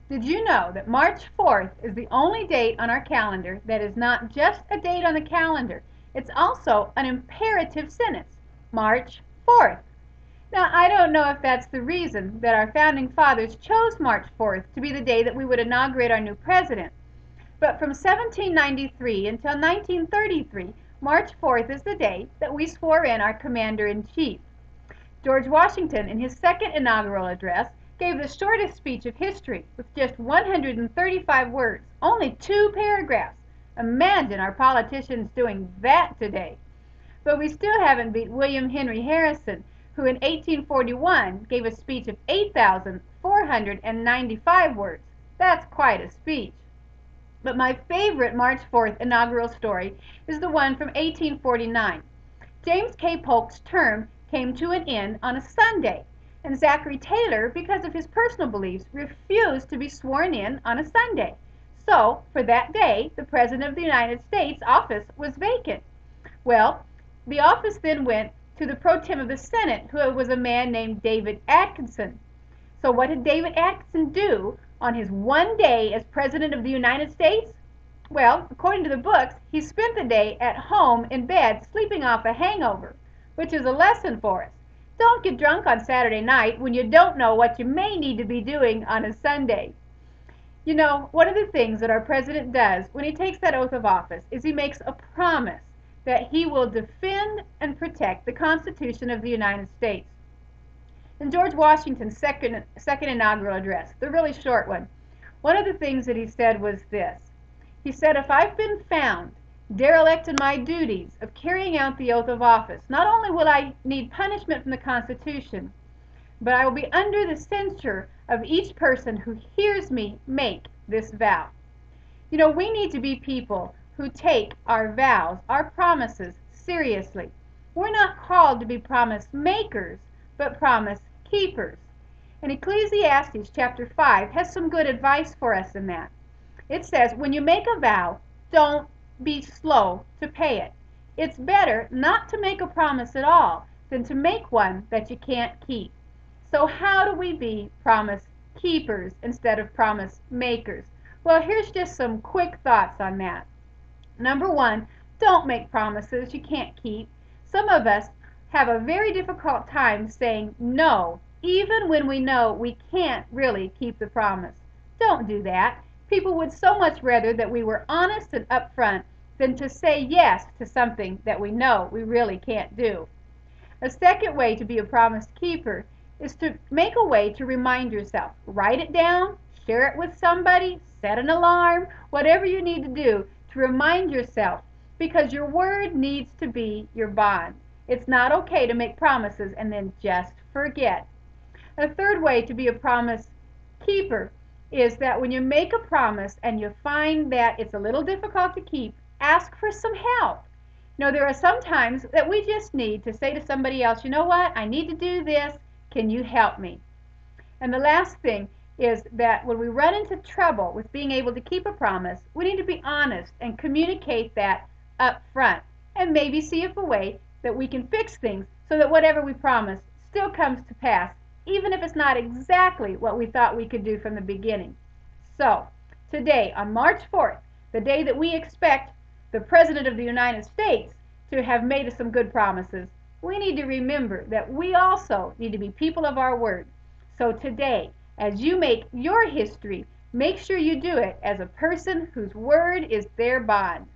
Did you know that March 4th is the only date on our calendar that is not just a date on the calendar, it's also an imperative sentence, March 4th. Now, I don't know if that's the reason that our founding fathers chose March 4th to be the day that we would inaugurate our new president, but from 1793 until 1933, March 4th is the day that we swore in our commander-in-chief. George Washington, in his second inaugural address, gave the shortest speech of history with just 135 words, only 2 paragraphs. Imagine our politicians doing that today. But we still haven't beat William Henry Harrison, who in 1841 gave a speech of 8,495 words. That's quite a speech. But my favorite March 4th inaugural story is the one from 1849. James K. Polk's term came to an end on a Sunday, and Zachary Taylor, because of his personal beliefs, refused to be sworn in on a Sunday. So, for that day, the President of the United States office was vacant. Well, the office then went to the pro tem of the Senate, who was a man named David Atkinson. So what did David Atkinson do on his one day as President of the United States? Well, according to the books, he spent the day at home in bed sleeping off a hangover, which is a lesson for us. Don't get drunk on Saturday night when you don't know what you may need to be doing on a Sunday. You know, one of the things that our president does when he takes that oath of office is he makes a promise that he will defend and protect the Constitution of the United States. In George Washington's second inaugural address, the really short one of the things that he said was this. He said, "If I've been found derelict in my duties of carrying out the oath of office, not only will I need punishment from the Constitution, but I will be under the censure of each person who hears me make this vow." You know, we need to be people who take our vows, our promises, seriously. We're not called to be promise makers, but promise keepers. And Ecclesiastes chapter 5 has some good advice for us in that. It says, when you make a vow, don't be slow to pay it. It's better not to make a promise at all than to make one that you can't keep. So how do we be promise keepers instead of promise makers? Well, here's just some quick thoughts on that. Number one, don't make promises you can't keep. Some of us have a very difficult time saying no, even when we know we can't really keep the promise. Don't do that. People would so much rather that we were honest and upfront than to say yes to something that we know we really can't do. A second way to be a promise keeper is to make a way to remind yourself. Write it down, share it with somebody, set an alarm, whatever you need to do to remind yourself, because your word needs to be your bond. It's not okay to make promises and then just forget. A third way to be a promise keeper is that when you make a promise and you find that it's a little difficult to keep, ask for some help. You know, there are some times that we just need to say to somebody else, you know what, I need to do this, can you help me? And the last thing is that when we run into trouble with being able to keep a promise, we need to be honest and communicate that up front and maybe see if a way that we can fix things so that whatever we promise still comes to pass, even if it's not exactly what we thought we could do from the beginning. So, today, on March 4th, the day that we expect the President of the United States to have made us some good promises, we need to remember that we also need to be people of our word. So today, as you make your history, make sure you do it as a person whose word is their bond.